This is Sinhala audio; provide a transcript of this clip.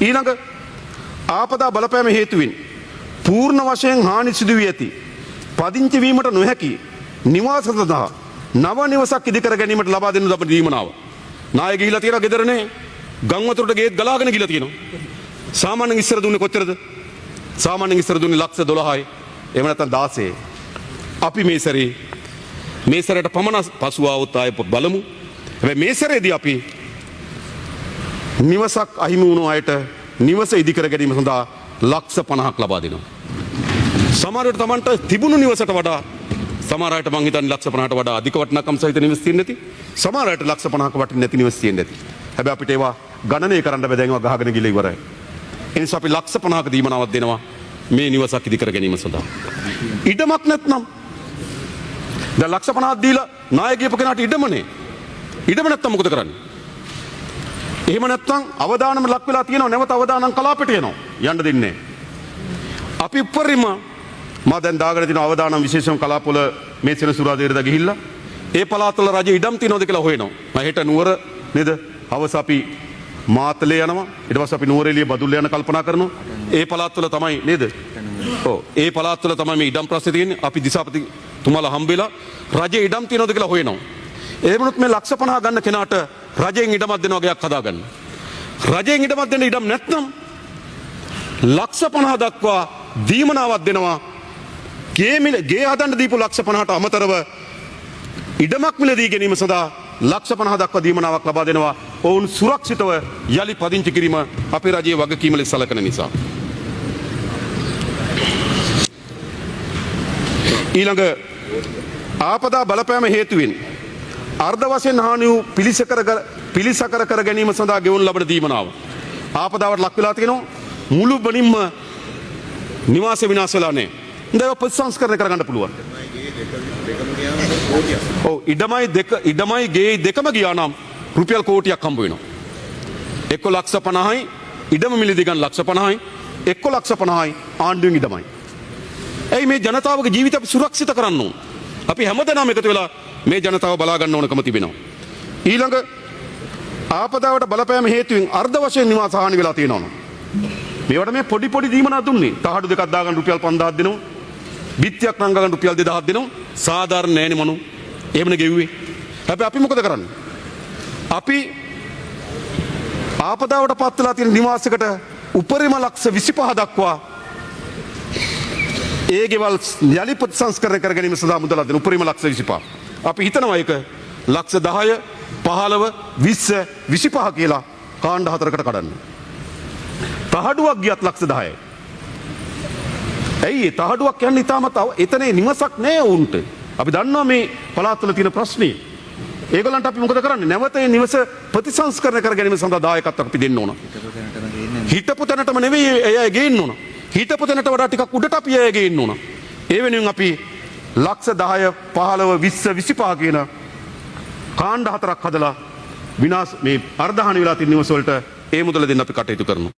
ඊළඟ ආපදා බලපෑම හේතුවෙන් පූර්ණ වශයෙන් හානි සිදු වී ඇති පදිංචි වීමට නොහැකි නිවාස සඳහා නව නිවසක් ඉදිකර ගැනීමට ලබා දෙනු ලබන දීමනාව. නාය ගිහිලා තියෙනවා ගෙදරනේ ගම් වතුරට ගේත් ගලාගෙන ගිහිලා තියෙනවා. සාමාන්‍යයෙන් ඉස්සර දුන්නේ කොච්චරද? සාමාන්‍යයෙන් ඉස්සර දුන්නේ ලක්ෂ 12යි. එහෙම නැත්නම් 16. අපි මේ සැරේට පමණ පසු ආවොත් ආයෙ බලමු. හැබැයි මේ සැරේදී අපි නිවසක් අහිමි වුණු අයට නිවස ඉදිකර ගැනීම සඳහා ලක්ෂ 50ක් ලබා දෙනවා. සමහරවිට Tamanට තිබුණු නිවසට වඩා සමහර අයට මං හිතන්නේ ලක්ෂ 50ට වඩා අධික වටිනාකම් සහිත නිවස් තියෙන්නේ නැති. සමහර අයට ලක්ෂ 50ක වටින්නේ නැති නිවස් තියෙන්නේ නැති. හැබැයි අපිට ඒවා ගණනය කරන්න බෑ දැන් ඒවා ගහගෙන ගිහලා ඉවරයි. ඒ නිසා අපි ලක්ෂ 50ක දීමනාවක් දෙනවා මේ නිවසක් ඉදිකර ගැනීම සඳහා. ඉඩමක් නැත්නම් දැන් ලක්ෂ 50ක් දීලා නාය ගියපු කෙනාට ඉඩමනේ. ඉඩම නැත්නම් මොකද කරන්නේ? එහෙම නැත්නම් අවදානම ලක් වෙලා තියෙනවා නැවත අවදානම් කලාපෙට යනවා. යන්න දෙන්නේ නැහැ. අපි උපරිම මා දැන් දාගෙන තියෙන අවදානම් විශේෂම කලාපවල මේ සෙනසුරාදා ගිහිල්ලා ඒ පළාත්වල රජ ඉඩම් තියනවද කියලා හොයනවා. මම හෙට නුවර නේද? හවස අපි මාතලේ යනවා. ඊට පස්සේ අපි නුවර එළිය බදුල්ල යන කල්පනා කරනවා. ඒ පළාත්වල තමයි නේද? ඔව්. ඒ පළාත්වල තමයි මේ ඉඩම් ප්‍රශ්නේ තියෙන්නේ. අපි දිසාපති තුමාලා හම්බෙලා රජ ඉඩම් තියනවද කියලා හොයනවා. ඒ වුණොත් මේ ලක්ෂ 50 ගන්න කෙනාට රජයෙන් ඉඩමක් දෙනවා ගයක් හදාගන්න. රජයෙන් ඉඩමක් දෙන්න ඉඩම් නැත්නම් ලක්ෂ 50 දක්වා දීමනාවක් දෙනවා. ගේ හදන්න දීපු ලක්ෂ 50ට අමතරව ඉඩමක් මිලදී ගැනීම සඳහා ලක්ෂ 50 දක්වා දීමනාවක් ලබා දෙනවා. ඔවුන් සුරක්ෂිතව යලි පදිංචි කිරීම අපේ රජයේ වගකීම ලෙස සැලකෙන නිසා. ඊළඟ ආපදා බලපෑම හේතුවෙන් අර්ධ වශයෙන් හානි වූ පිළිසකර කර ගැනීම සඳහා ගෙවුණු ලබන දීමනාව. ආපදාවට ලක් වෙලා තියෙනවා මුළු බණින්ම නිවාස විනාශ වෙලා නැහැ. දැන් ප්‍රතිසංස්කරණය කරගන්න පුළුවන්. ඔව් ඉඩමයි ගේ දෙකම ගියා නම් රුපියල් කෝටියක් හම්බ වෙනවා. එක්ක ලක්ෂ 50යි ඉඩම මිලදී ගන්න ලක්ෂ 50යි එක්ක ලක්ෂ 50යි ආණ්ඩුවෙන් ඉඩමයි. එයි මේ ජනතාවගේ ජීවිත අපි සුරක්ෂිත කරන්න ඕන. අපි හැමදෙනාම එකතු වෙලා මේ ජනතාව බලා ගන්න ඕනකම තිබෙනවා. ඊළඟ ආපදාවට බලපෑම හේතුවෙන් අර්ධ වශයෙන් නිවාස හානි වෙලා තියෙනවා. මේවට මේ පොඩි දීමනා දුන්නේ. තහඩු දෙකක් දාගන්න රුපියල් 5000ක් දෙනවා. බිත්තියක් නම් ගන්න රුපියල් 2000ක් දෙනවා. සාධාරණ නෑනේ මනු. එහෙමනේ ගෙව්වේ. හැබැයි අපි මොකද කරන්නේ? අපි ආපදාවට පත් වෙලා තියෙන නිවාසයකට උපරිම ලක්ෂ 25 දක්වා ඒ ගෙවල් යලි ප්‍රතිසංස්කරණය කර ගැනීම සඳහා මුදලක් දෙන උපරිම ලක්ෂ 25. අපි හිතනවා ඒක ලක්ෂ 10 15 20 25 කියලා කාණ්ඩ හතරකට කඩන්න. තහඩුවක් ගියත් ලක්ෂ 10යි. ඇයි තහඩුවක් කියන්නේ ඊටමත් එතනේ නිවසක් නෑ උන්ට. අපි දන්නවා මේ පළාත්වල තියෙන ප්‍රශ්නේ. ඒගොල්ලන්ට අපි මොකද කරන්නේ? නැවත මේ නිවස ප්‍රතිසංස්කරණය කර ගැනීම සඳහා දායකත්වයක් අපි දෙන්න ඕන. හිටපු තැනටම නෙවෙයි එයා ගේන්න ඕන. හිටපු තැනට වඩා ටිකක් උඩට අපි එයා ගේන්න ඕන. ඒ වෙනුවෙන් අපි ලක්ෂ 10 15 20 25 කියන කාණ්ඩ හතරක් හදලා විනාශ මේ අර්ධහානි වෙලා තියෙන නිවස වලට ඒ මුදල දෙන්න අපි කටයුතු කරනවා.